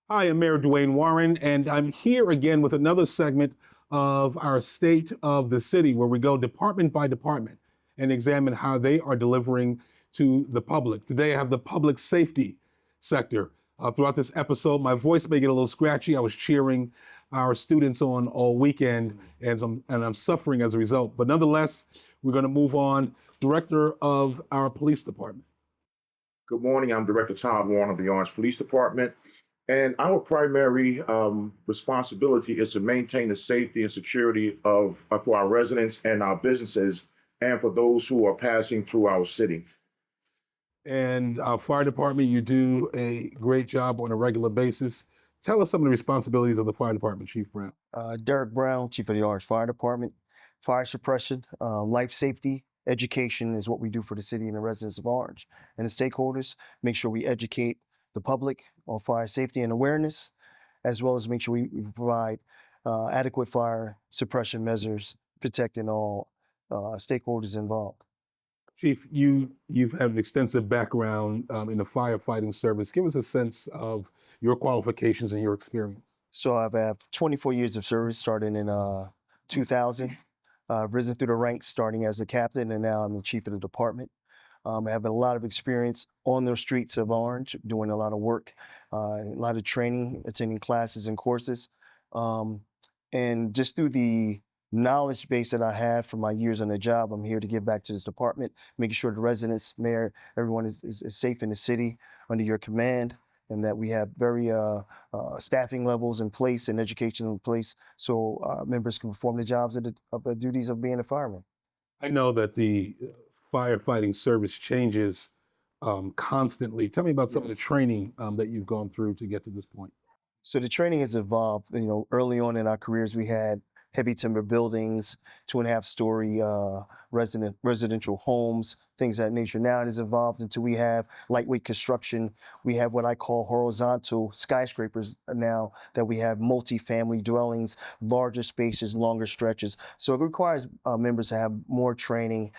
Hi, I'm Mayor Dwayne Warren, and I'm here again with another segment of our State of the City, where we go department by department and examine how they are delivering to the public. Today, I have the public safety sector. Throughout this episode, my voice may get a little scratchy. I was cheering our students on all weekend, and I'm suffering as a result. But nonetheless, we're going to move on. Director of our police department. Good morning. I'm Director Todd Warren of the Orange Police Department. And our primary responsibility is to maintain the safety and security for our residents and our businesses and for those who are passing through our city. And our fire department, you do a great job on a regular basis. Tell us some of the responsibilities of the fire department, Chief Brown. Derek Brown, Chief of the Orange Fire Department. Fire suppression, life safety, education is what we do for the city and the residents of Orange. And the stakeholders, make sure we educate the public on fire safety and awareness, as well as make sure we provide adequate fire suppression measures, protecting all stakeholders involved. Chief, you've had an extensive background in the firefighting service. Give us a sense of your qualifications and your experience. So I have 24 years of service, starting in 2000. I've risen through the ranks, starting as a captain, and now I'm the chief of the department. I have a lot of experience on the streets of Orange, doing a lot of work, a lot of training, attending classes and courses. And just through the knowledge base that I have from my years on the job, I'm here to give back to this department, making sure the residents, mayor, everyone is safe in the city under your command, and that we have very staffing levels in place and education in place so members can perform the jobs of the duties of being a fireman. I know that the firefighting service changes constantly. Tell me about some of the training that you've gone through to get to this point. So the training has evolved. Early on in our careers, we had heavy timber buildings, 2.5-story residential homes, things of that nature. Now it has evolved until we have lightweight construction. We have what I call horizontal skyscrapers now, that we have multi-family dwellings, larger spaces, longer stretches. So it requires members to have more training.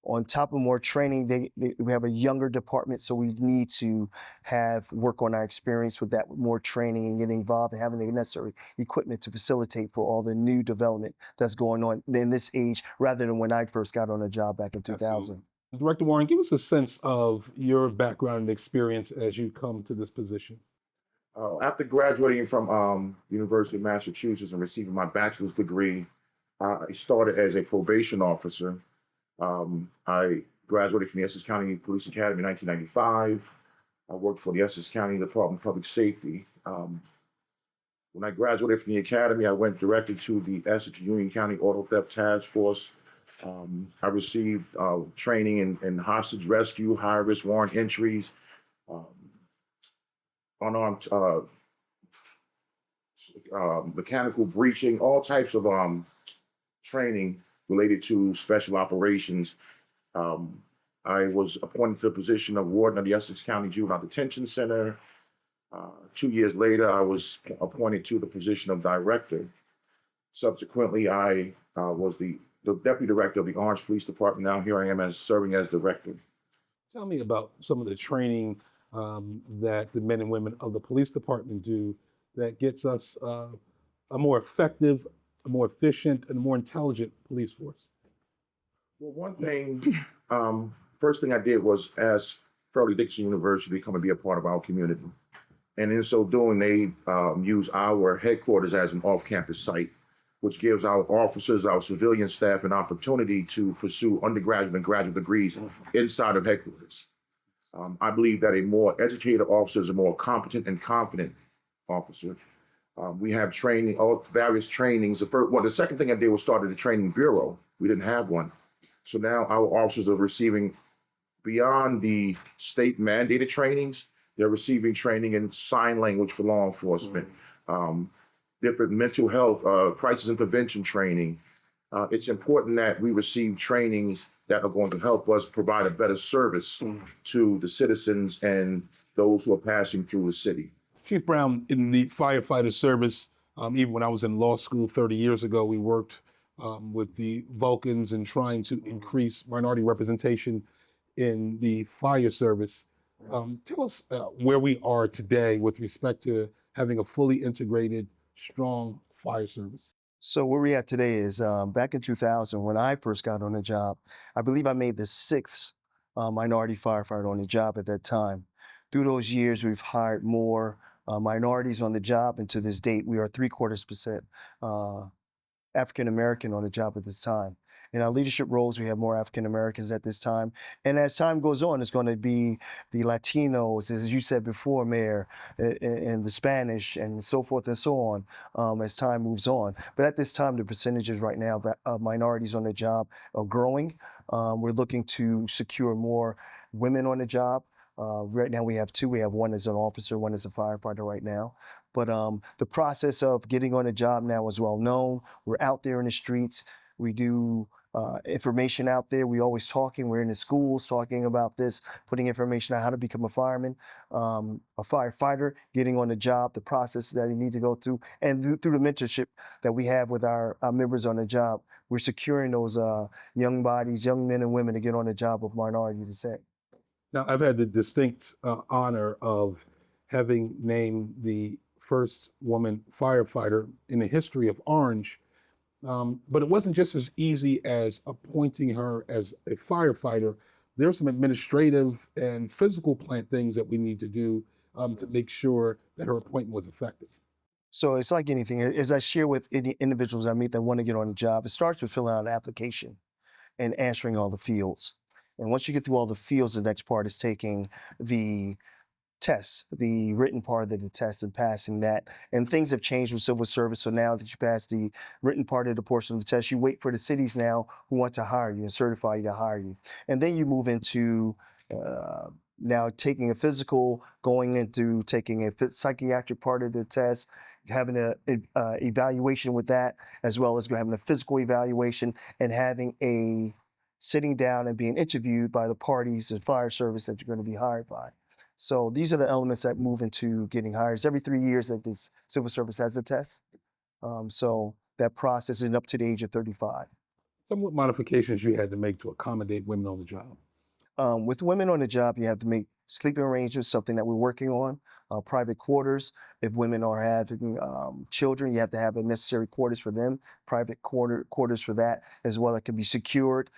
On top of more training, we have a younger department, so we need to work on our experience with that, with more training and getting involved and having the necessary equipment to facilitate for all the new development that's going on in this age, rather than when I first got on the job back in 2000. Absolutely. Director Warren, give us a sense of your background and experience as you come to this position. After graduating from University of Massachusetts and receiving my bachelor's degree, I started as a probation officer. I graduated from the Essex County Police Academy in 1995. I worked for the Essex County Department of Public Safety. When I graduated from the academy, I went directly to the Essex Union County Auto Theft Task Force. I received training in hostage rescue, high-risk warrant entries, unarmed mechanical breaching, all types of training related to special operations. I was appointed to the position of warden of the Essex County Juvenile Detention Center. 2 years later, I was appointed to the position of director. Subsequently, I was the deputy director of the Orange Police Department. Now here I am serving as director. Tell me about some of the training that the men and women of the police department do that gets us a more effective, a more efficient, and a more intelligent police force. Well, one thing, first thing I did was ask Fairleigh Dickinson University to come and be a part of our community. And in so doing, they use our headquarters as an off-campus site, which gives our officers, our civilian staff, an opportunity to pursue undergraduate and graduate degrees inside of headquarters. I believe that a more educated officer is a more competent and confident officer. We have training, all various trainings. The second thing I did was started a training bureau. We didn't have one. So now our officers are receiving, beyond the state mandated trainings, they're receiving training in sign language for law enforcement, different mental health, crisis and prevention training. It's important that we receive trainings that are going to help us provide a better service to the citizens and those who are passing through the city. Chief Brown, in the firefighter service, even when I was in law school 30 years ago, we worked with the Vulcans and trying to increase minority representation in the fire service. Tell us where we are today with respect to having a fully integrated, strong fire service. So where we at today is back in 2000 when I first got on the job. I believe I made the sixth minority firefighter on the job at that time. Through those years, we've hired more minorities on the job, and to this date, we are 3/4% African American on the job at this time. In our leadership roles, we have more African Americans at this time. And as time goes on, it's going to be the Latinos, as you said before, Mayor, and the Spanish, and so forth and so on, as time moves on. But at this time, the percentages right now of minorities on the job are growing. We're looking to secure more women on the job. Right now we have two. We have one as an officer, one as a firefighter right now. But the process of getting on a job now is well known. We're out there in the streets. We do information out there. We always talking. We're in the schools talking about this, putting information on how to become a fireman, a firefighter, getting on the job, the process that you need to go through, and through the mentorship that we have with our members on the job, we're securing those young bodies, young men and women to get on the job of minority descent. Now, I've had the distinct honor of having named the first woman firefighter in the history of Orange. But it wasn't just as easy as appointing her as a firefighter. There's some administrative and physical plant things that we need to do to make sure that her appointment was effective. So it's like anything. As I share with any individuals I meet that want to get on the job, it starts with filling out an application and answering all the fields. And once you get through all the fields, the next part is taking the test, the written part of the test and passing that. And things have changed with civil service. So now that you pass the written part of the portion of the test, you wait for the cities now who want to hire you and certify you to hire you. And then you move into now taking a physical, going into taking a psychiatric part of the test, having an evaluation with that, as well as having a physical evaluation and having a sitting down and being interviewed by the parties and fire service that you're going to be hired by. So these are the elements that move into getting hired. It's every 3 years that this civil service has a test. So that process is up to the age of 35. Some modifications you had to make to accommodate women on the job. With women on the job, you have to make sleeping arrangements, something that we're working on, private quarters. If women are having children, you have to have the necessary quarters for them, private quarters for that as well. It can be secured.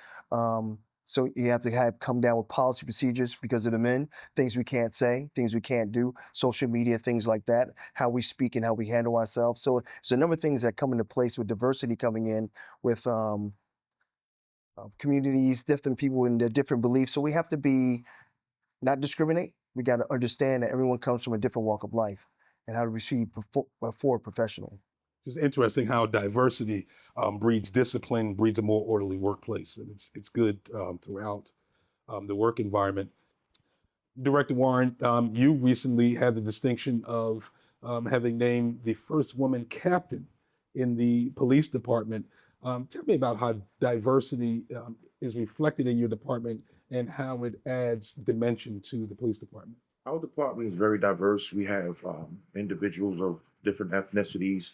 So you have to come down with policy procedures because of the men, things we can't say, things we can't do, social media, things like that, how we speak and how we handle ourselves. So it's a number of things that come into place with diversity coming in with communities, different people and their different beliefs. So we have to be not discriminate. We got to understand that everyone comes from a different walk of life and how to receive forward professionally. It's interesting how diversity breeds discipline, breeds a more orderly workplace, and it's good throughout the work environment. Director Warren, you recently had the distinction of having named the first woman captain in the police department. Tell me about how diversity is reflected in your department and how it adds dimension to the police department. Our department is very diverse. We have individuals of different ethnicities,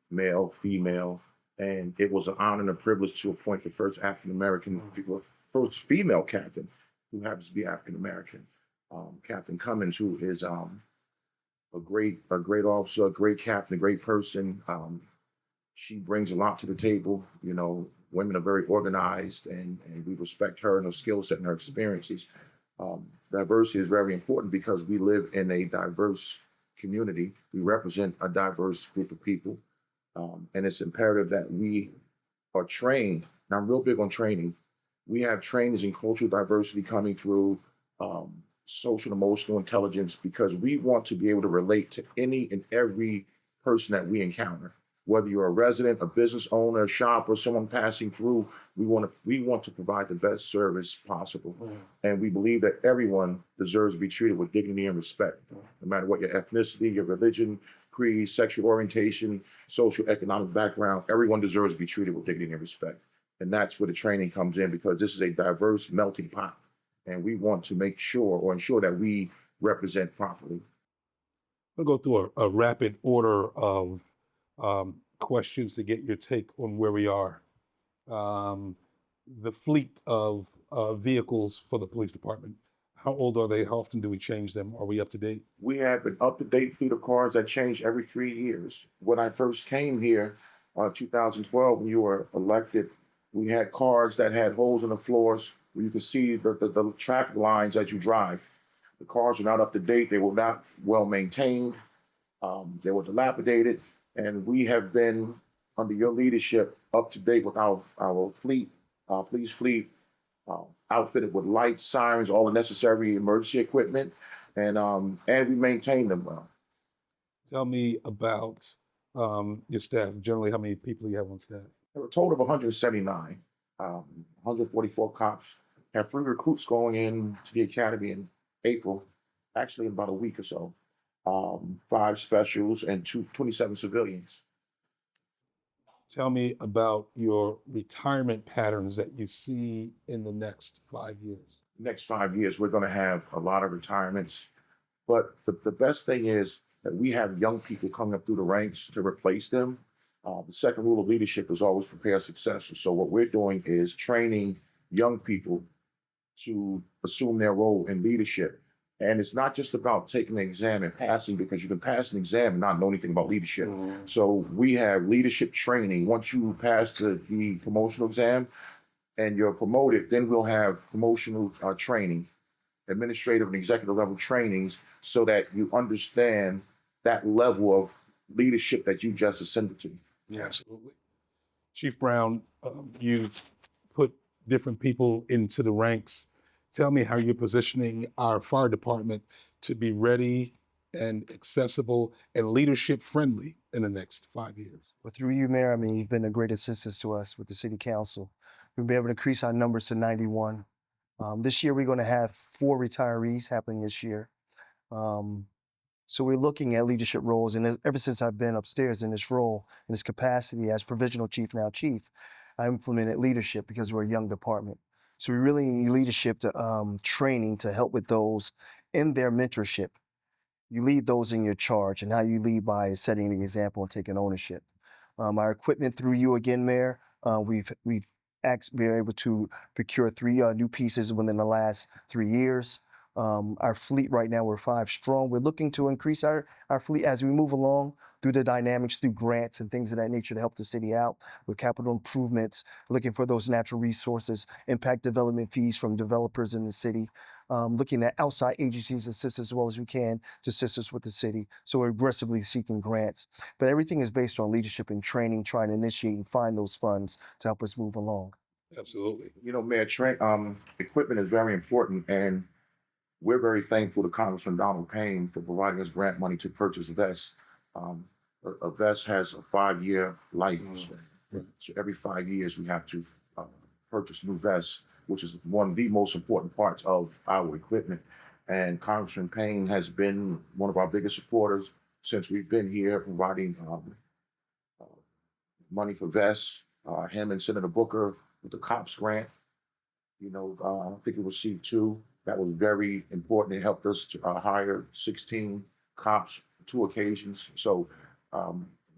male, female, and it was an honor and a privilege to appoint the first African American, first female captain, who happens to be African American, Captain Cummins, who is a great officer, a great captain, a great person. She brings a lot to the table. You know, women are very organized, and we respect her and her skill set and her experiences. Diversity is very important because we live in a diverse community. We represent a diverse group of people. And it's imperative that we are trained. Now, I'm real big on training. We have trainers in cultural diversity coming through, social and emotional intelligence, because we want to be able to relate to any and every person that we encounter. Whether you're a resident, a business owner, a shopper, someone passing through, we want to provide the best service possible. And we believe that everyone deserves to be treated with dignity and respect, no matter what your ethnicity, your religion, creed, sexual orientation, social, economic background. Everyone deserves to be treated with dignity and respect. And that's where the training comes in, because this is a diverse melting pot. And we want to make sure or ensure that we represent properly. We'll go through a rapid order of questions to get your take on where we are. The fleet of vehicles for the police department, How old are they? How often do we change them? Are we up to date? We have an up-to-date fleet of cars that change every 3 years. When I first came here, 2012, when you were elected, we had cars that had holes in the floors where you could see the traffic lines as you drive. The cars were not up to date. They were not well maintained. They were dilapidated. And we have been, under your leadership, up to date with our fleet, police fleet, outfitted with lights, sirens, all the necessary emergency equipment, and we maintain them well. Tell me about your staff. Generally, how many people you have on staff? There were a total of 179, 144 cops. Have 3 recruits going in to the academy in April, actually in about a week or so. 5 specials and 27 civilians. Tell me about your retirement patterns that you see in the next 5 years. Next 5 years, we're going to have a lot of retirements. But the best thing is that we have young people coming up through the ranks to replace them. The second rule of leadership is always prepare successors. So what we're doing is training young people to assume their role in leadership. And it's not just about taking an exam and passing, because you can pass an exam and not know anything about leadership. So we have leadership training. Once you pass the promotional exam and you're promoted, then we'll have promotional training, administrative and executive level trainings, so that you understand that level of leadership that you just ascended to. Absolutely. Chief Brown, you've put different people into the ranks. Tell me how you're positioning our fire department to be ready and accessible and leadership friendly in the next 5 years. Well, through you, Mayor, I mean, you've been a great assistance to us with the City Council. We've been able to increase our numbers to 91. This year, we're going to have 4 retirees happening this year. So we're looking at leadership roles, and ever since I've been upstairs in this role, in this capacity as provisional chief, now chief, I implemented leadership because we're a young department. So we really need leadership to training to help with those in their mentorship. You lead those in your charge, and how you lead by is setting the example and taking ownership. Our equipment through you again, Mayor, we've been able to procure 3 new pieces within the last 3 years. Our fleet right now, we're 5 strong. We're looking to increase our fleet as we move along through the dynamics, through grants and things of that nature to help the city out with capital improvements, looking for those natural resources, impact development fees from developers in the city, looking at outside agencies to assist as well as we can to assist us with the city. So we're aggressively seeking grants. But everything is based on leadership and training, trying to initiate and find those funds to help us move along. Absolutely. You know, Mayor, equipment is very important, and we're very thankful to Congressman Donald Payne for providing us grant money to purchase vests. A vest has a 5-year life. So every 5 years, we have to purchase new vests, which is one of the most important parts of our equipment. And Congressman Payne has been one of our biggest supporters since we've been here, providing money for vests. Him and Senator Booker with the COPS grant. You know, I think it received 2. That was very important. It helped us to hire 16 cops 2 occasions. So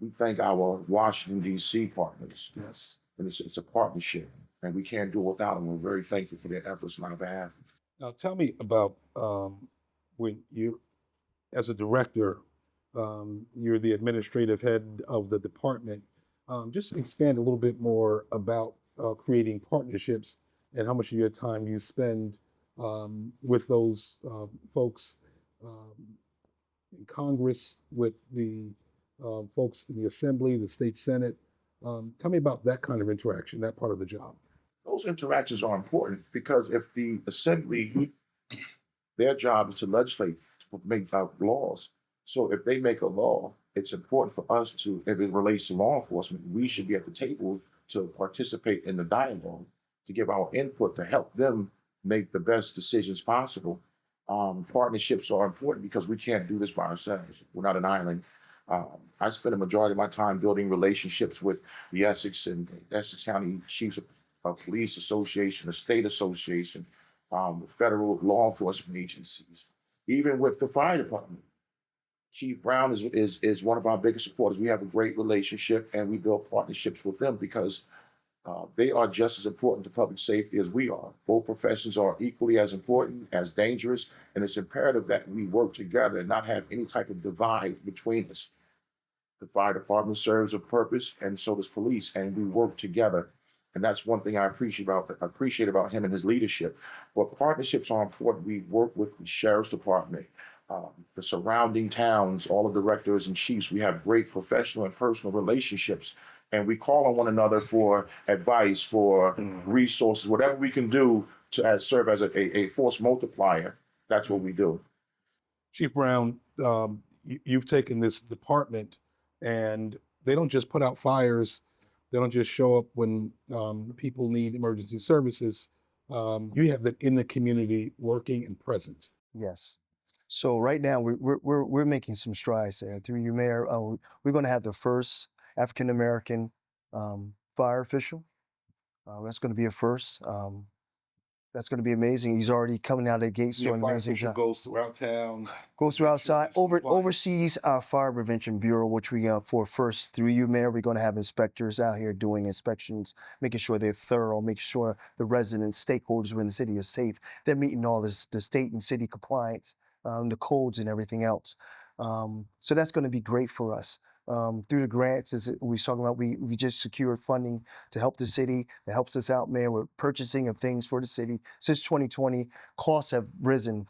we thank our Washington, D.C. partners. Yes. And it's a partnership, and we can't do it without them. We're very thankful for their efforts on our behalf. Now, tell me about when you, as a director, you're the administrative head of the department. Just expand a little bit more about creating partnerships and how much of your time you spend with those folks in Congress, with the folks in the Assembly, the State Senate. Tell me about that kind of interaction, that part of the job. Those interactions are important because if the Assembly, their job is to legislate, to make laws. So if they make a law, it's important for us to, if it relates to law enforcement, we should be at the table to participate in the dialogue, to give our input to help them make the best decisions possible. Partnerships are important because we can't do this by ourselves. We're not an island. I spend a majority of my time building relationships with the Essex and Essex County Chiefs of Police Association, the State Association, federal law enforcement agencies, even with the fire department. Chief Brown is one of our biggest supporters. We have a great relationship, and we build partnerships with them because They are just as important to public safety as we are. Both professions are equally as important, as dangerous, and it's imperative that we work together and not have any type of divide between us. The fire department serves a purpose, and so does police, and we work together. And that's one thing I appreciate about him and his leadership. But partnerships are important. We work with the sheriff's department, the surrounding towns, all the directors and chiefs. We have great professional and personal relationships, and we call on one another for advice, for resources, whatever we can do to serve as a force multiplier. That's what we do. Chief Brown, you've taken this department and they don't just put out fires. They don't just show up when people need emergency services. You have that in the community working and present. Yes. So right now we're making some strides there. Through you, Mayor, we're going to have the first African American fire official. That's going to be a first. That's going to be amazing. He's already coming out of the gates doing an amazing job. Goes throughout town. Goes through outside, oversees our fire prevention bureau, which we for first through you, Mayor. We're going to have inspectors out here doing inspections, making sure they're thorough, making sure the residents, stakeholders within the city are safe. They're meeting all the state and city compliance, the codes and everything else. So that's going to be great for us. Through the grants, as we was talking about, we just secured funding to help the city. That helps us out, Mayor, with purchasing of things for the city. Since 2020, costs have risen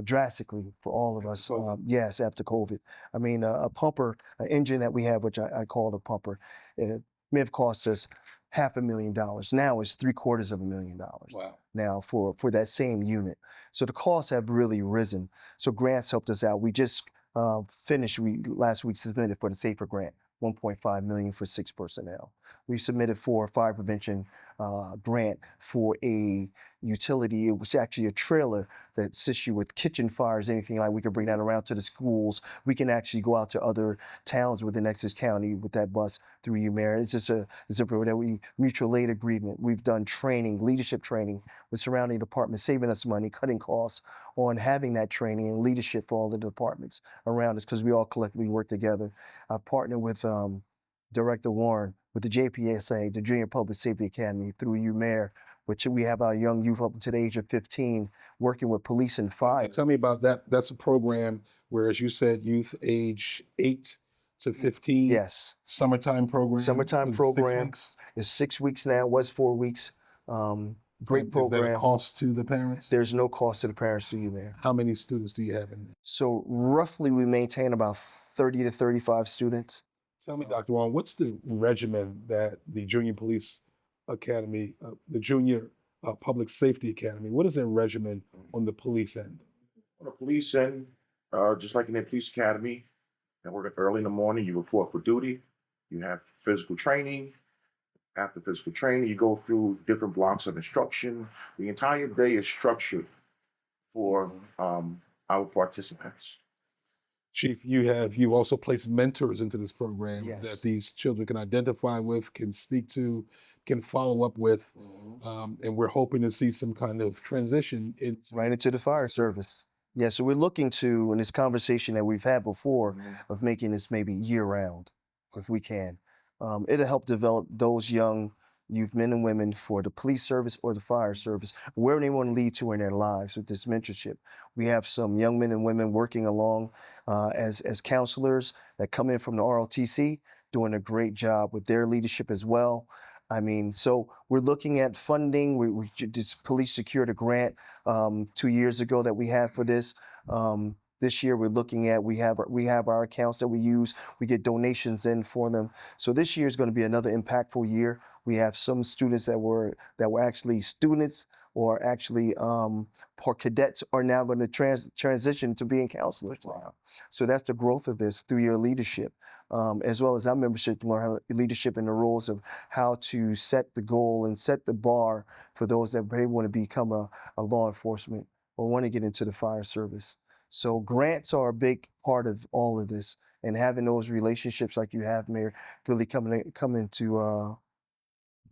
drastically for all of us. Yes, after COVID. I mean, a pumper, an engine that we have, which I call a pumper, it may have cost us $500,000. Now it's $750,000. Wow. Now for that same unit. So the costs have really risen. So grants helped us out. We just finished, last week submitted for the SAFER grant, $1.5 million for 6 personnel. We submitted for a fire prevention grant for a utility. It was actually a trailer that assists you with kitchen fires, anything like. We can bring that around to the schools. We can actually go out to other towns within Essex County with that bus through you, Mayor. It's just a zipper that we mutual aid agreement. We've done training, leadership training with surrounding departments, saving us money, cutting costs on having that training and leadership for all the departments around us because we all collectively work together. I've partnered with Director Warren with the JPSA, the Junior Public Safety Academy, through you, Mayor, which we have our young youth up to the age of 15 working with police and fire. Tell me about that. That's a program where, as you said, youth age 8 to 15. Yes. Summertime program. Summertime program. 6 weeks. It's 6 weeks now. It was 4 weeks. Great program. Is that a cost to the parents? There's no cost to the parents through you, Mayor. How many students do you have in there? So roughly we maintain about 30 to 35 students. Tell me, Dr. Warren, what's the regimen that the Junior Police Academy, the Junior Public Safety Academy, what is their regimen on the police end? On the police end, just like in the police academy, you work early in the morning, you report for duty, you have physical training. After physical training, you go through different blocks of instruction. The entire day is structured for our participants. Chief, you also placed mentors into this program Yes. that these children can identify with, can speak to, can follow up with, and we're hoping to see some kind of transition Right into the fire service. Yeah, so we're looking to, in this conversation that we've had before, of making this maybe year-round, if we can. It'll help develop those young youth men and women for the police service or the fire service, where they want to lead to in their lives with this mentorship. We have some young men and women working along as counselors that come in from the ROTC, doing a great job with their leadership as well. I mean, so we're looking at funding. We just police secured a grant 2 years ago that we had for this. This year we're looking at, we have our accounts that we use. We get donations in for them. So this year is going to be another impactful year. We have some students that were actually students or actually cadets are now going to transition to being counselors now. So that's the growth of this through your leadership, as well as our membership to learn how leadership and the roles of how to set the goal and set the bar for those that may want to become a law enforcement or want to get into the fire service. So grants are a big part of all of this, and having those relationships like you have, Mayor, really come into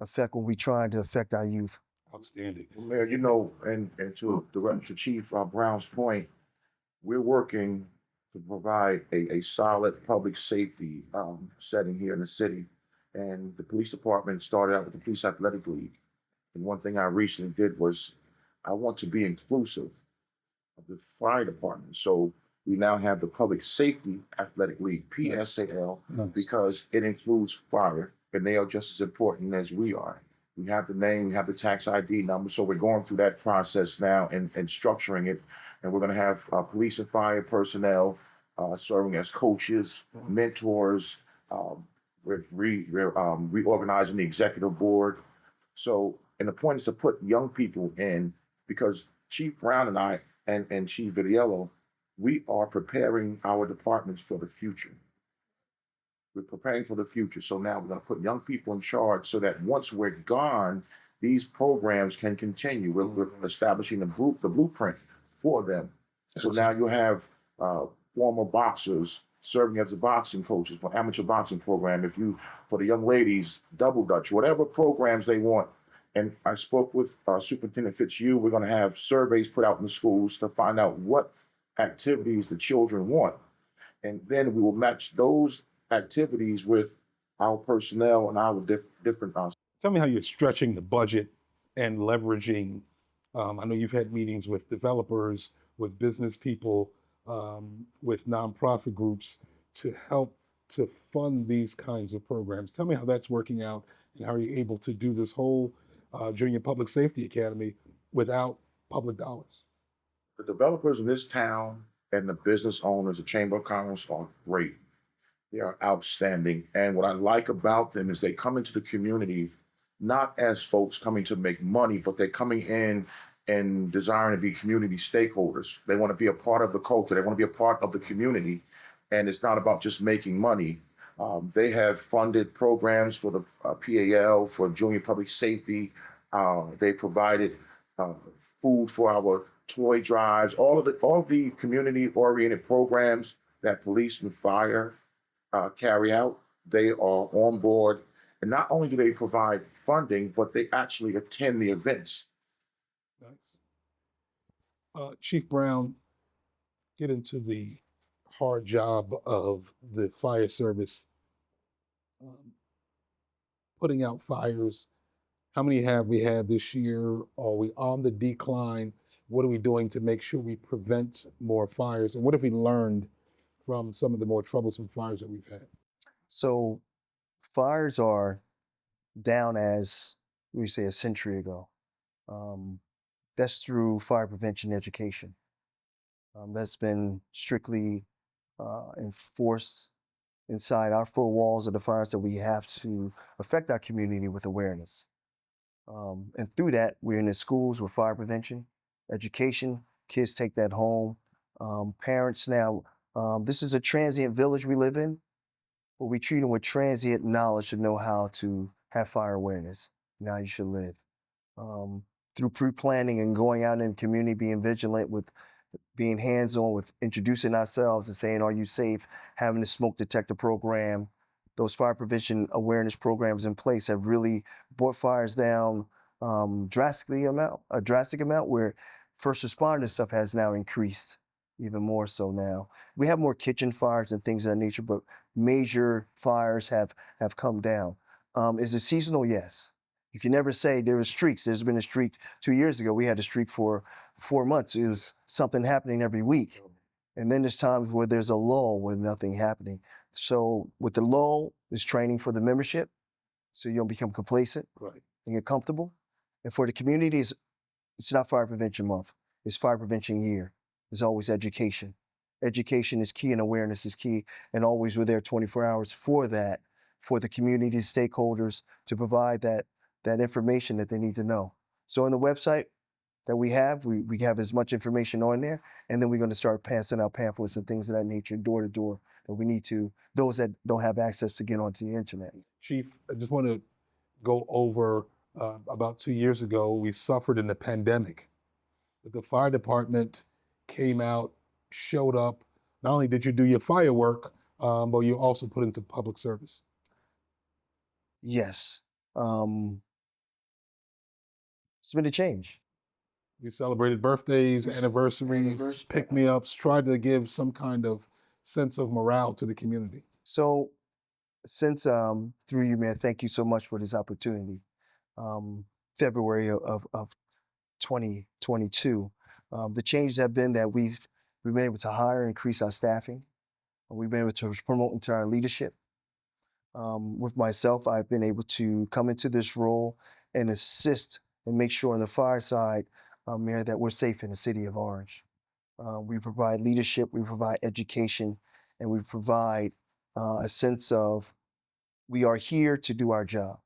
effect when we try to affect our youth. Outstanding. Well, Mayor, you know, and to Chief Brown's point, we're working to provide a solid public safety setting here in the city. And the police department started out with the Police Athletic League. And one thing I recently did was I want to be inclusive of the fire department. So we now have the Public Safety Athletic League, PSAL, Nice. because it includes fire, and they are just as important as we are. We have the name, we have the tax ID number, so we're going through that process now and structuring it. And we're going to have police and fire personnel serving as coaches, mentors. We're reorganizing the executive board. So, and the point is to put young people in, because Chief Brown and I and Chief Vitiello, we are preparing our departments for the future. We're preparing for the future. So now we're going to put young people in charge so that once we're gone, these programs can continue. We're establishing the blueprint for them. So now you have former boxers serving as the boxing coaches for amateur boxing program. If you, for the young ladies, double dutch, whatever programs they want. And I spoke with Superintendent Fitzhugh. We're going to have surveys put out in the schools to find out what activities the children want. And then we will match those activities with our personnel and our different. Tell me how you're stretching the budget and leveraging. I know you've had meetings with developers, with business people, with nonprofit groups to help to fund these kinds of programs. Tell me how that's working out and how you're able to do this whole Junior Public Safety Academy without public dollars. The developers in this town and the business owners, the Chamber of Commerce, are great. They are outstanding. And what I like about them is they come into the community not as folks coming to make money, but they're coming in and desiring to be community stakeholders. They want to be a part of the culture. They want to be a part of the community. And it's not about just making money. They have funded programs for the PAL, for junior public safety. They provided food for our toy drives, all of the community-oriented programs that police and fire carry out. They are on board. And not only do they provide funding, but they actually attend the events. Nice. Chief Brown, get into the hard job of the fire service, putting out fires. How many have we had this year? Are we on the decline? What are we doing to make sure we prevent more fires? And what have we learned from some of the more troublesome fires that we've had? So fires are down as we say a century ago. That's through fire prevention education. That's been strictly enforced inside our four walls of the fires that we have to affect our community with awareness. And through that, we're in the schools with fire prevention, education. Kids take that home. Parents now, this is a transient village we live in, but we treat them with transient knowledge to know how to have fire awareness and how you should live. Through pre-planning and going out in the community, being vigilant with being hands-on with introducing ourselves and saying, are you safe? Having a smoke detector program, those fire prevention awareness programs in place have really brought fires down a drastic amount where first responder stuff has now increased even more so now. We have more kitchen fires and things of that nature, but major fires have come down. Is it seasonal? Yes. You can never say there were streaks. There's been a streak 2 years ago. We had a streak for 4 months. It was something happening every week. And then there's times where there's a lull with nothing happening. So with the lull, there's training for the membership. So you don't become complacent and get comfortable. And for the community, it's not fire prevention month. It's fire prevention year. There's always education. Education is key and awareness is key. And always we're there 24 hours for that, for the community stakeholders to provide that information that they need to know. So on the website that we have as much information on there, and then we're going to start passing out pamphlets and things of that nature, door to door, that we need to, those that don't have access to get onto the internet. Chief, I just want to go over, about 2 years ago, we suffered in the pandemic. The fire department came out, showed up. Not only did you do your firework, but you also put into public service. Yes. It's been a change. We celebrated birthdays, anniversaries, pick-me-ups, tried to give some kind of sense of morale to the community. So Since through you, Mayor, thank you so much for this opportunity. February of 2022, the changes have been that we've been able to hire, increase our staffing. We've been able to promote into our leadership. With myself, I've been able to come into this role and assist and make sure on the fire side, Mayor, that we're safe in the city of Orange. We provide leadership, we provide education, and we provide a sense of we are here to do our job.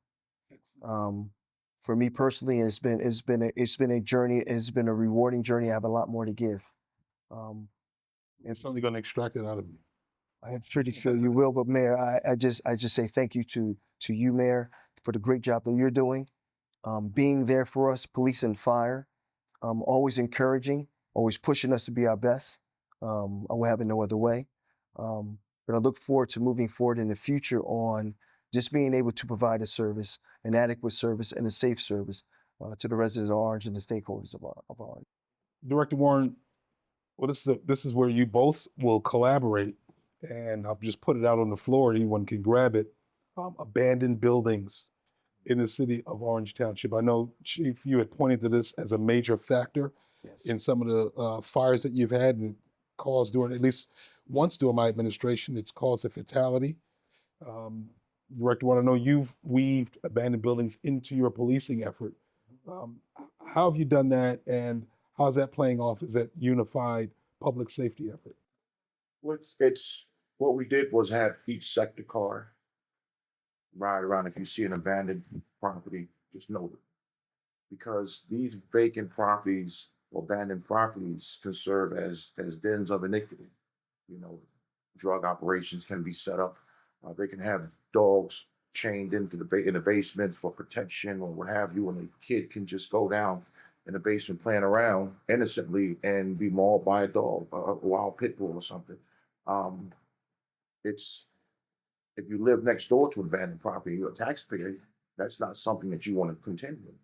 For me personally, it's been a journey. It's been a rewarding journey. I have a lot more to give. It's only going to extract it out of you. I pretty feel you will, but Mayor, I just say thank you to you, Mayor, for the great job that you're doing, being there for us, police and fire, always encouraging, always pushing us to be our best. I will have it no other way. But I look forward to moving forward in the future on just being able to provide a service, an adequate service, and a safe service to the residents of Orange and the stakeholders of Orange. Director Warren, well, this is where you both will collaborate, and I'll just put it out on the floor. Anyone can grab it. Abandoned buildings in the city of Orange Township. I know, Chief, you had pointed to this as a major factor in some of the fires that you've had and caused during, at least once during my administration, it's caused a fatality. Director Warren, I know you've weaved abandoned buildings into your policing effort. How have you done that, and how's that playing off as that unified public safety effort? What we did was have each sector car ride around. If you see an abandoned property, just note it. Because these vacant properties or abandoned properties can serve as dens of iniquity. You know, drug operations can be set up. They can have dogs chained into in the basement for protection or what have you, and the kid can just go down in the basement playing around innocently and be mauled by a dog, a wild pit bull or something. If you live next door to an abandoned property, you're a taxpayer, that's not something that you want to contend with.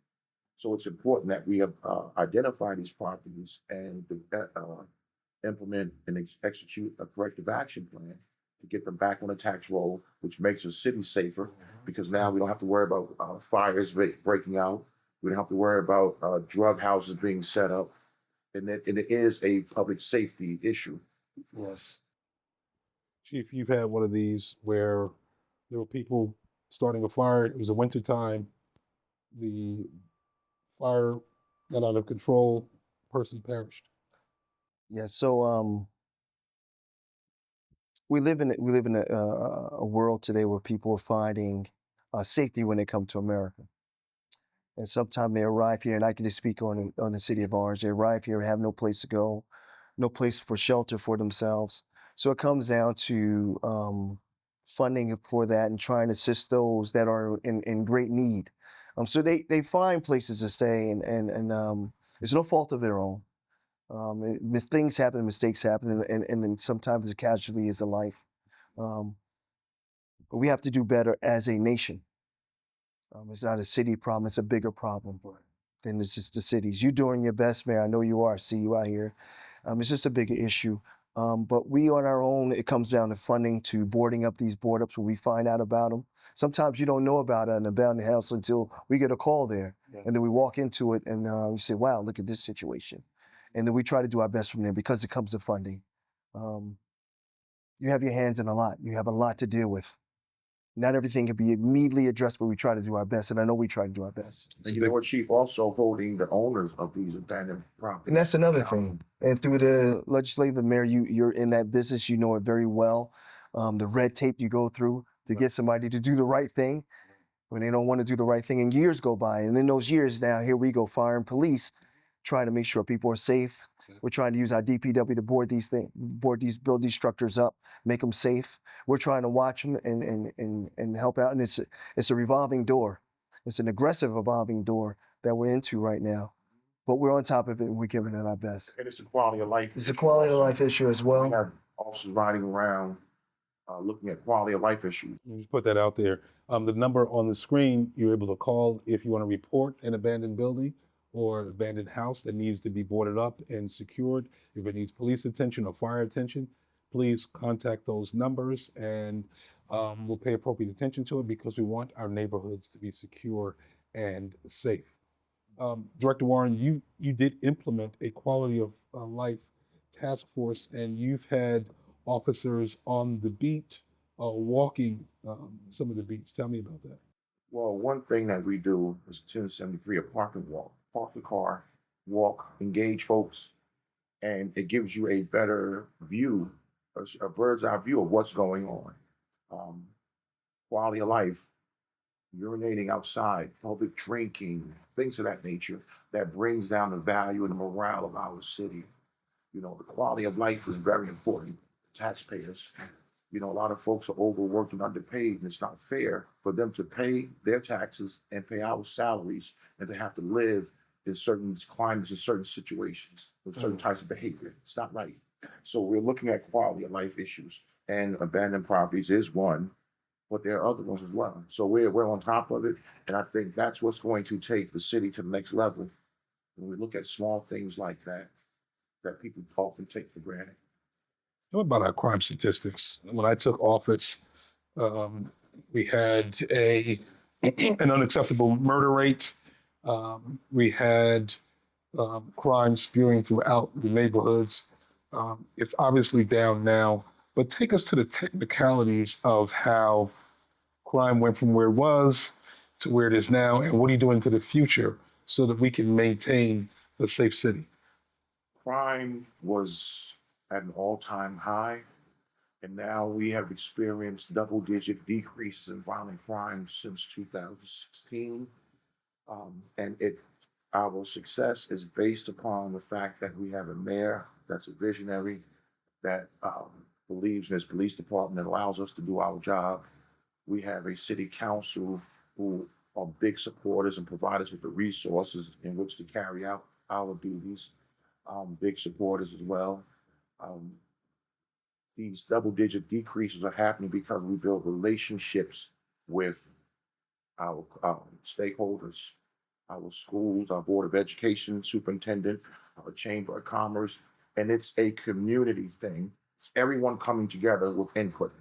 So it's important that we identify these properties and implement and execute a corrective action plan to get them back on the tax roll, which makes the city safer, because now we don't have to worry about fires breaking out. We don't have to worry about drug houses being set up. And it is a public safety issue. Yes. Chief, you've had one of these where there were people starting a fire. It was a winter time. The fire got out of control. Person perished. Yeah. So we live in a world today where people are finding safety when they come to America. And sometimes they arrive here, and I can just speak on the city of Orange. They arrive here and have no place to go, no place for shelter for themselves. So it comes down to funding for that and trying to assist those that are in great need. So they find places to stay, and it's no fault of their own. Things happen, mistakes happen, and then sometimes the casualty is a life. But we have to do better as a nation. It's not a city problem, it's a bigger problem than it's just the cities. You're doing your best, Mayor. I know you are. I see you out here. It's just a bigger issue. But we on our own, it comes down to funding, to boarding up these board ups when we find out about them. Sometimes you don't know about an abandoned house until we get a call there. Yeah. And then we walk into it and we say, wow, look at this situation. And then we try to do our best from there because it comes to funding. You have your hands in a lot. You have a lot to deal with. Not everything can be immediately addressed, but we try to do our best, and I know we try to do our best. And you know what, Chief, also holding the owners of these abandoned properties. And that's another thing. And through the legislative, Mayor, you're in that business, you know it very well. The red tape you go through to get somebody to do the right thing when they don't want to do the right thing, and years go by. And in those years now, here we go, fire and police, trying to make sure people are safe. We're trying to use our DPW to build these structures up, make them safe. We're trying to watch them and help out. And it's a revolving door. It's an aggressive revolving door that we're into right now. But we're on top of it and we're giving it our best. And it's a quality of life. It's a quality of life issue as well. We have officers riding around looking at quality of life issues. Just put that out there. The number on the screen, you're able to call if you want to report an abandoned building or abandoned house that needs to be boarded up and secured. If it needs police attention or fire attention, please contact those numbers. And We'll pay appropriate attention to it because we want our neighborhoods to be secure and safe. Director Warren, you did implement a quality of life task force, and you've had officers on the beat, walking some of the beats. Tell me about that. Well, one thing that we do is 1073, a park and walk. Park the car, walk, engage folks, and it gives you a better view, a bird's eye view of what's going on. Um, Quality of life, urinating outside, public drinking, things of that nature that brings down the value and the morale of our city. You know, the quality of life is very important. Taxpayers, you know, a lot of folks are overworked and underpaid, and it's not fair for them to pay their taxes and pay our salaries and to have to live in certain climates and certain situations with certain types of behavior. It's not right. So we're looking at quality of life issues, and abandoned properties is one, but there are other ones as well. So we're on top of it, and I think that's what's going to take the city to the next level. When we look at small things like that, that people often take for granted. What about our crime statistics? When I took office, we had an unacceptable murder rate. We had crime spewing throughout the neighborhoods. It's obviously down now, but take us to the technicalities of how crime went from where it was to where it is now, and what are you doing into the future so that we can maintain a safe city? Crime was at an all-time high, and now we have experienced double-digit decreases in violent crime since 2016. And our success is based upon the fact that we have a mayor that's a visionary, that believes in his police department that allows us to do our job. We have a city council who are big supporters and provide us with the resources in which to carry out our duties. Big supporters as well. Um, these double-digit decreases are happening because we build relationships with our stakeholders, our schools, our Board of Education superintendent, our Chamber of Commerce, and it's a community thing. It's everyone coming together with input.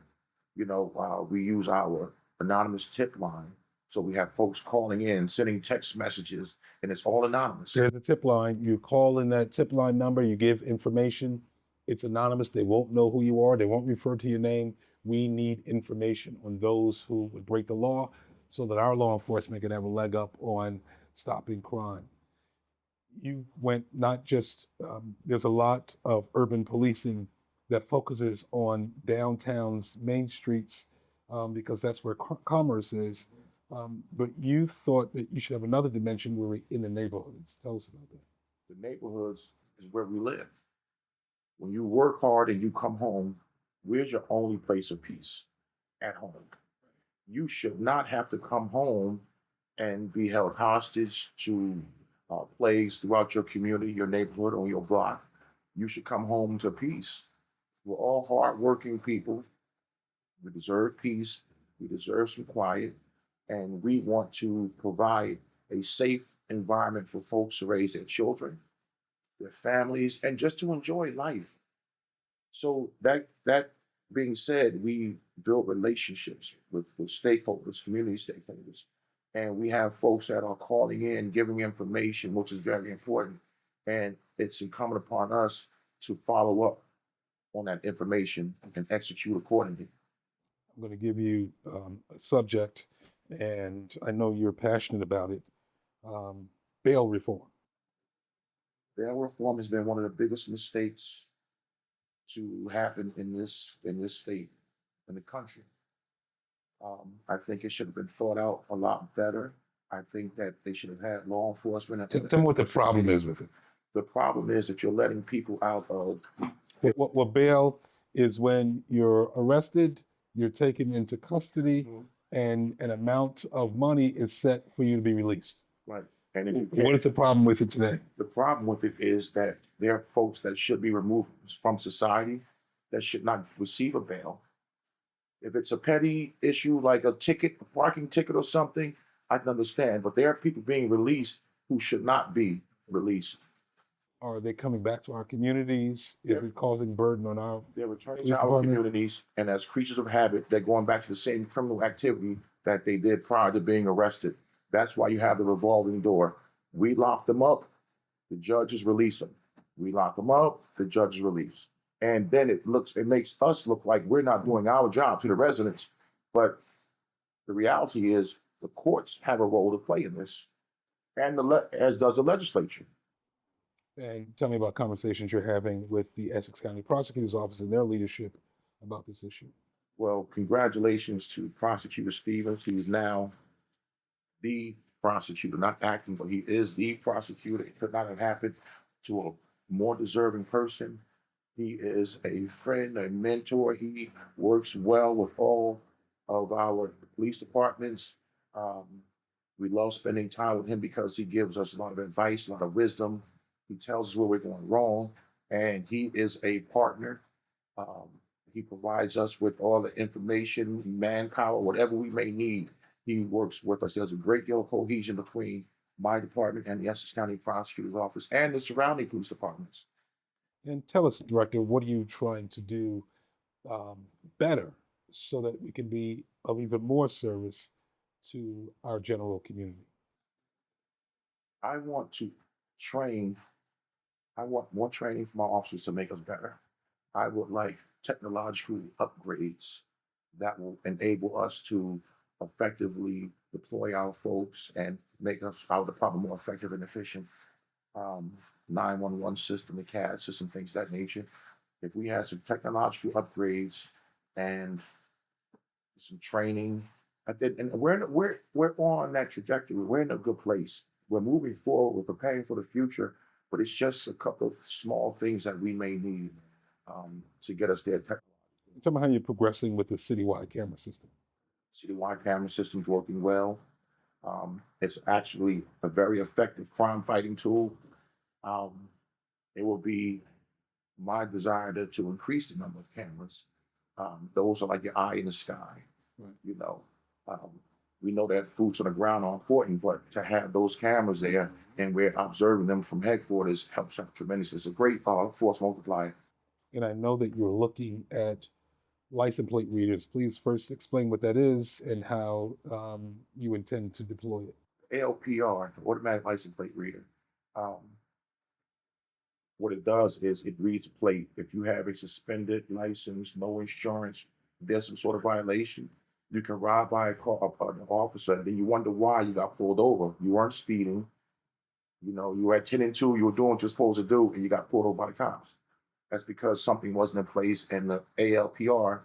You know, we use our anonymous tip line. So we have folks calling in, sending text messages, and it's all anonymous. There's a tip line. You call in that tip line number, you give information. It's anonymous. They won't know who you are. They won't refer to your name. We need information on those who would break the law so that our law enforcement can have a leg up on stopping crime. You went not just, there's a lot of urban policing that focuses on downtown's main streets because that's where commerce is. But you thought that you should have another dimension where we're in the neighborhoods. Tell us about that. The neighborhoods is where we live. When you work hard and you come home, where's your only place of peace? At home. You should not have to come home and be held hostage to plagues throughout your community, your neighborhood, or your block. You should come home to peace. We're all hardworking people. We deserve peace. We deserve some quiet. And we want to provide a safe environment for folks to raise their children, their families, and just to enjoy life. So that being said, we build relationships with stakeholders, community stakeholders, and we have folks that are calling in, giving information, which is very important. And it's incumbent upon us to follow up on that information and execute accordingly. I'm going to give you a subject, and I know you're passionate about it. Bail reform. Bail reform has been one of the biggest mistakes to happen in this state, in the country. I think it should have been thought out a lot better. I think that they should have had law enforcement. Tell me what the problem is with it. The problem is that you're letting people out of. What bail is when you're arrested, you're taken into custody, and an amount of money is set for you to be released. Right. And if you What is the problem with it today? The problem with it is that there are folks that should be removed from society that should not receive a bail. If it's a petty issue like a ticket, a parking ticket or something, I can understand. But there are people being released who should not be released. Are they coming back to our communities? Is Yeah. it causing burden on our They're returning police to our department? communities, and as creatures of habit, they're going back to the same criminal activity that they did prior to being arrested. That's why you have the revolving door. We lock them up, the judges release them. We lock them up, the judges release. And then it makes us look like we're not doing our job to the residents. But the reality is the courts have a role to play in this, and as does the legislature. And tell me about conversations you're having with the Essex County Prosecutor's Office and their leadership about this issue. Well, congratulations to Prosecutor Stevens. He's now the prosecutor, not acting, but he is the prosecutor. It could not have happened to a more deserving person. He is a friend, a mentor. He works well with all of our police departments. Um, we love spending time with him because he gives us a lot of advice, a lot of wisdom. He tells us where we're going wrong, and he is a partner. Um, he provides us with all the information, manpower, whatever we may need. He works with us. There's a great deal of cohesion between my department and the Essex County Prosecutor's Office and the surrounding police departments. And tell us, Director, what are you trying to do um, better so that we can be of even more service to our general community? I want to train, I want more training for my officers to make us better. I would like technological upgrades that will enable us to effectively deploy our folks and make us our department more effective and efficient. 911 system, the CAD system, things of that nature. If we had some technological upgrades and some training, and we're on that trajectory. We're in a good place. We're moving forward. We're preparing for the future, but it's just a couple of small things that we may need to get us there. Tell me how you're progressing with the citywide camera system. Citywide camera system's working well. It's actually a very effective crime fighting tool. Um, it will be my desire to increase the number of cameras. Those are like your eye in the sky. Right. You know, um, we know that boots on the ground are important, but to have those cameras there and we're observing them from headquarters helps out tremendously. It's a great force multiplier. And I know that you're looking at license plate readers. Please first explain what that is and how you intend to deploy it. ALPR, the automatic license plate reader. Um, what it does is it reads a plate. If you have a suspended license, no insurance, there's some sort of violation, you can ride by an officer, and then you wonder why you got pulled over. You weren't speeding. You know, you were at 10 and 2, you were doing what you're supposed to do, and you got pulled over by the cops. That's because something wasn't in place, and the ALPR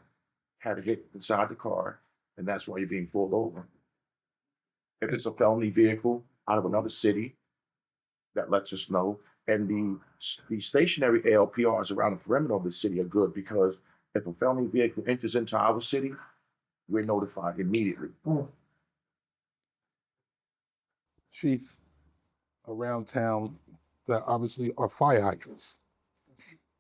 had a hit inside the car, and that's why you're being pulled over. If it's a felony vehicle out of another city, that lets us know. And the stationary ALPRs around the perimeter of the city are good because if a felony vehicle enters into our city, we're notified immediately. Chief, around town, there obviously are fire hydrants.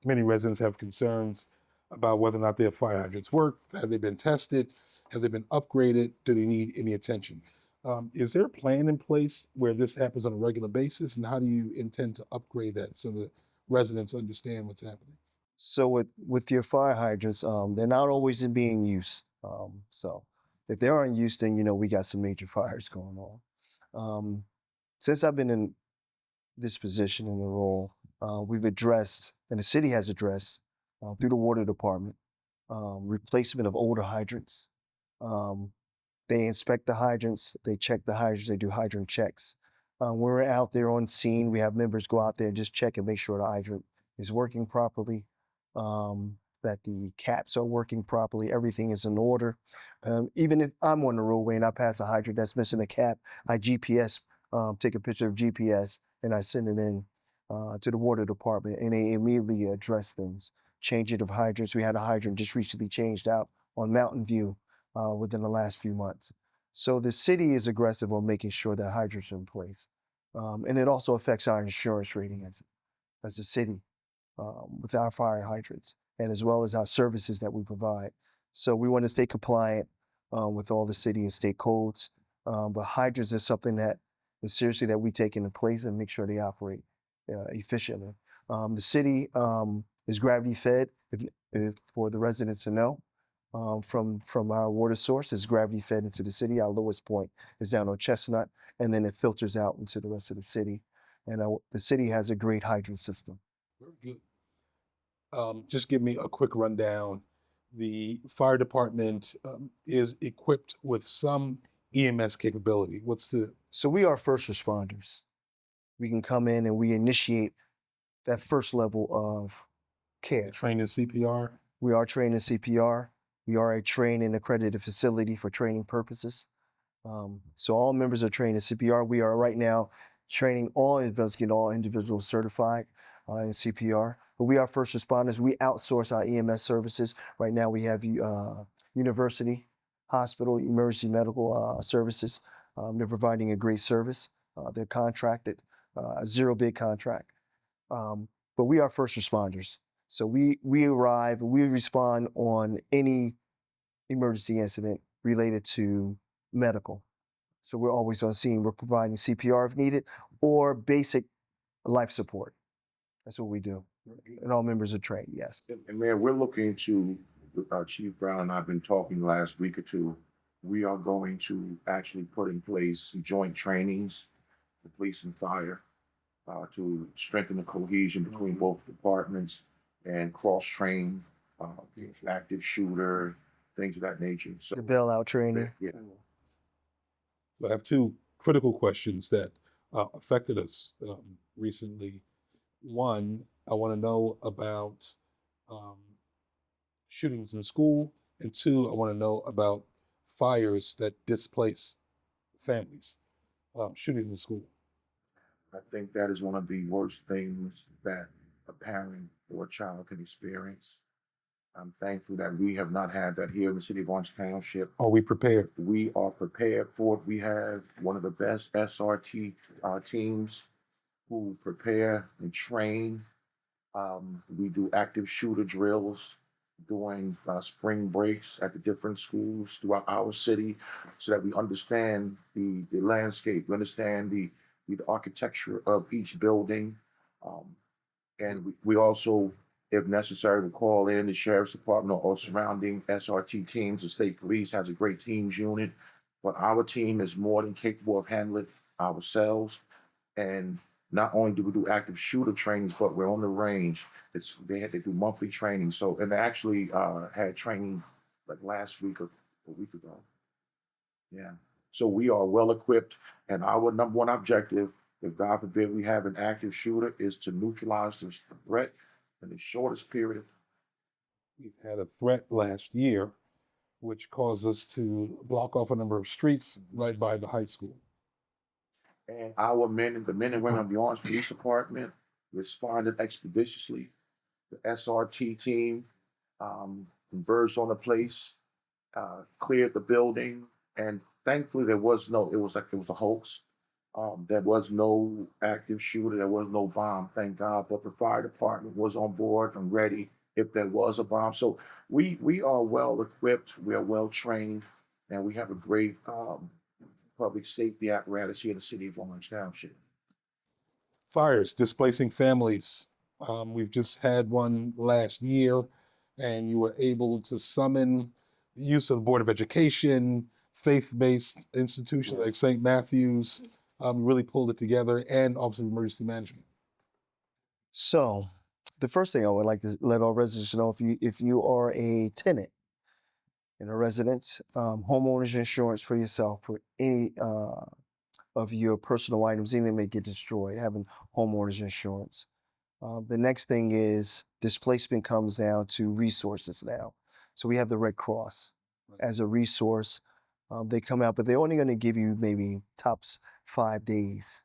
Many residents have concerns about whether or not their fire hydrants work. Have they been tested? Have they been upgraded? Do they need any attention? Is there a plan in place where this happens on a regular basis? And how do you intend to upgrade that so that residents understand what's happening? So with your fire hydrants, they're not always in being used. So if they aren't used, then we got some major fires going on. Since I've been in this position in the role, we've addressed, and the city has addressed through the water department, replacement of older hydrants. They inspect the hydrants, they check the hydrants, they do hydrant checks. When we're out there on scene, we have members go out there and just check and make sure the hydrant is working properly, that the caps are working properly, everything is in order. Even if I'm on the roadway and I pass a hydrant that's missing a cap, I GPS, take a picture of GPS, and I send it in to the water department, and they immediately address things. Changing of hydrants. We had a hydrant just recently changed out on Mountain View within the last few months. So the city is aggressive on making sure that hydrants are in place. And it also affects our insurance rating as a city with our fire hydrants, and as well as our services that we provide. So we want to stay compliant with all the city and state codes. But hydrants is something that is seriously that we take into place and make sure they operate efficiently. The city is gravity fed, if for the residents to know. From our water source is gravity fed into the city. Our lowest point is down on Chestnut, and then it filters out into the rest of the city. And the city has a great hydrant system. Very good. Just give me a quick rundown. The fire department is equipped with some EMS capability. What's the So we are first responders. We can come in and we initiate that first level of care. training CPR? We are trained in CPR. We are a trained and accredited facility for training purposes. So all members are trained in CPR. We are right now training all individuals certified in CPR. But we are first responders. We outsource our EMS services. Right now we have university, hospital, emergency medical services. They're providing a great service. They're contracted, a zero bid contract. But we are first responders. So we arrive, we respond on any emergency incident related to medical. So we're always on scene. We're providing CPR if needed or basic life support. That's what we do. And all members are trained, yes. And Mayor, we're looking to, Chief Brown and I have been talking last week or two. We are going to actually put in place joint trainings for police and fire to strengthen the cohesion between both departments and cross-train, active shooter, things of that nature. So, The bailout training. yeah. I have two critical questions that affected us recently. One, I want to know about shootings in school, and two, I want to know about fires that displace families. Shootings in school. I think that is one of the worst things that a parent or a child can experience. I'm thankful that we have not had that here in the city of Orange Township. Are we prepared? We are prepared for it. We have one of the best SRT teams who prepare and train. We do active shooter drills during spring breaks at the different schools throughout our city so that we understand the landscape, we understand the architecture of each building. And we also, if necessary, we call in the sheriff's department or surrounding SRT teams. The state police has a great teams unit, but our team is more than capable of handling ourselves. And not only do we do active shooter trainings, but we're on the range. They had to do monthly training. So, and they actually had training like last week or a week ago. Yeah. So we are well equipped, and our number one objective, if God forbid we have an active shooter, is to neutralize the threat in the shortest period. We've had a threat last year, which caused us to block off a number of streets right by the high school. And our men, the men and women of the Orange Police Department, responded expeditiously. The SRT team converged on the place, cleared the building, and thankfully it was a hoax. There was no active shooter, there was no bomb, thank God, but the fire department was on board and ready if there was a bomb. So we are well equipped, we are well trained, and we have a great public safety apparatus here in the city of Orange Township. Fires displacing families. We've just had one last year, and you were able to summon the use of the Board of Education, faith-based institutions like St. Matthew's, really pulled it together, and Office of Emergency Management. So the first thing I would like to let all residents know, if you are a tenant in a residence, homeowners insurance for yourself, for any of your personal items, anything that may get destroyed, having homeowners insurance. The next thing is displacement comes down to resources now. So we have the Red Cross as a resource. They come out, but they're only going to give you maybe tops 5 days.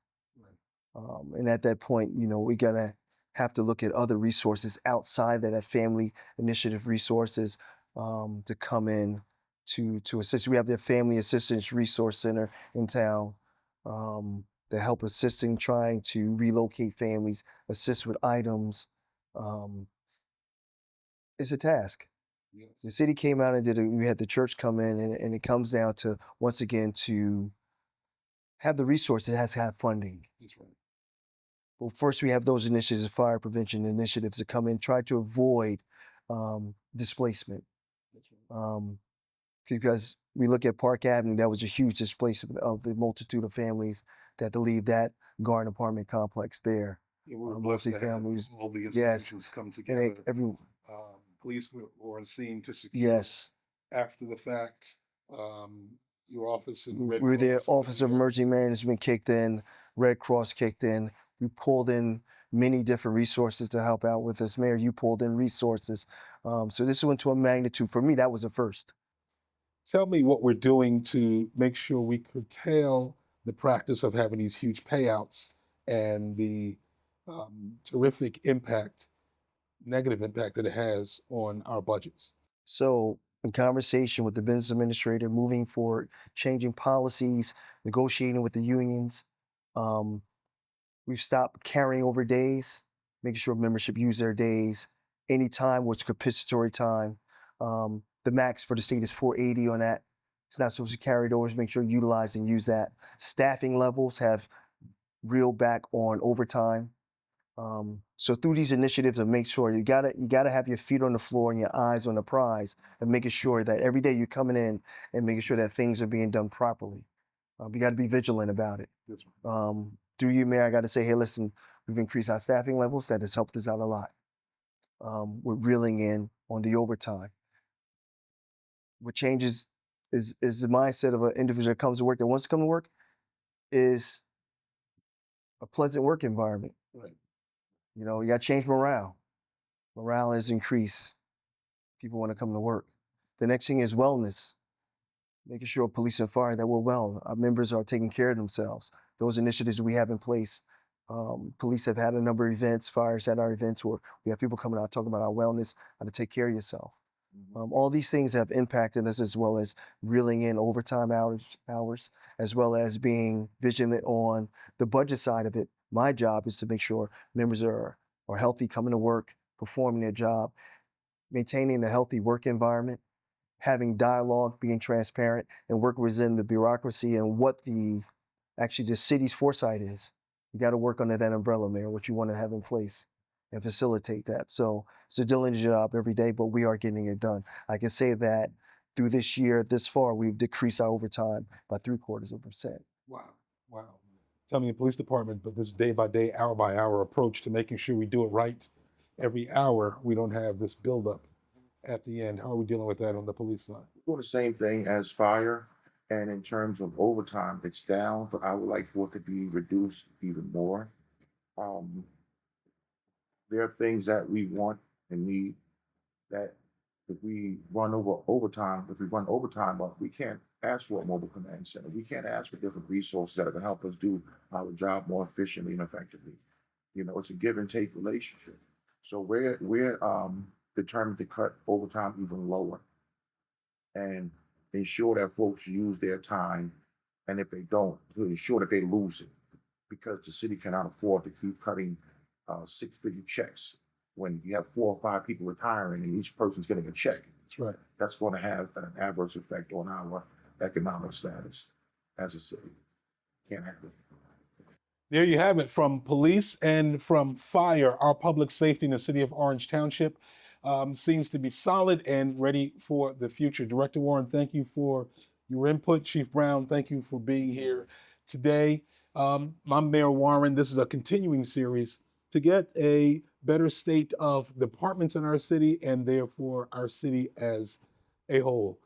And at that point, we're going to have to look at other resources outside that family initiative resources to come in to assist. We have the Family Assistance Resource Center in town to help assisting trying to relocate families, assist with items. It's a task. The city came out and we had the church come in, and it comes down to, once again, to have the resources, it has to have funding. That's right. Well, first we have those initiatives, fire prevention initiatives that come in, try to avoid displacement. Because we look at Park Avenue, that was a huge displacement of the multitude of families that had to leave that garden apartment complex there. Yeah, we were blessed to have Multifamilies, all the yes, institutions come and together. every Police were on scene to secure yes, after the fact. Um, your office and we Red were there. Cross put Office of together. Emergency Management kicked in, Red Cross kicked in. We pulled in many different resources to help out with this. Mayor, you pulled in resources. So this went to a magnitude. For me, that was a first. Tell me what we're doing to make sure we curtail the practice of having these huge payouts and the terrific impact, negative impact that it has on our budgets. So, in conversation with the business administrator, moving forward, changing policies, negotiating with the unions, um, we've stopped carrying over days, making sure membership use their days anytime, which compensatory time. The max for the state is 480 on that. It's not supposed to carry it over. So make sure you utilize and use that. Staffing levels have reeled back on overtime. So through these initiatives, of make sure you gotta have your feet on the floor and your eyes on the prize, and making sure that every day you're coming in and making sure that things are being done properly. You got to be vigilant about it. That's right. Through you, Mayor, I got to say, hey, listen, we've increased our staffing levels. That has helped us out a lot. We're reeling in on the overtime. What changes is the mindset of an individual that comes to work, that wants to come to work, is a pleasant work environment. Right. You know, you got to change morale. Morale has increased. People want to come to work. The next thing is wellness, making sure police and fire that we're well. Our members are taking care of themselves. Those initiatives we have in place. Police have had a number of events, fires had our events where we have people coming out talking about our wellness, how to take care of yourself. All these things have impacted us, as well as reeling in overtime hours, as well as being vigilant on the budget side of it. My job is to make sure members are healthy, coming to work, performing their job, maintaining a healthy work environment, having dialogue, being transparent, and work within the bureaucracy and what the city's foresight is. You got to work under that umbrella, Mayor, what you want to have in place and facilitate that. So it's a diligent job every day, but we are getting it done. I can say that through this year, this far, we've decreased our overtime by 0.75%. Wow. Wow. Tell me the police department, but this day by day, hour by hour approach to making sure we do it right every hour, we don't have this buildup at the end. How are we dealing with that on the police side? Doing the same thing as fire. And in terms of overtime, it's down, but I would like for it to be reduced even more. There are things that we want and need that if we run overtime, but we can't ask for a mobile command center. We can't ask for different resources that are gonna help us do our job more efficiently and effectively. You know, it's a give and take relationship. So we're determined to cut overtime even lower and ensure that folks use their time, and if they don't, to ensure that they lose it, because the city cannot afford to keep cutting six-figure checks when you have 4 or 5 people retiring and each person's getting a check. That's right. That's going to have an adverse effect on our economic status as a city. Can't have it. There you have it, from police and from fire. Our public safety in the city of Orange Township seems to be solid and ready for the future. Director Warren, thank you for your input. Chief Brown, thank you for being here today. I'm Mayor Warren. This is a continuing series to get a better state of departments in our city and therefore our city as a whole.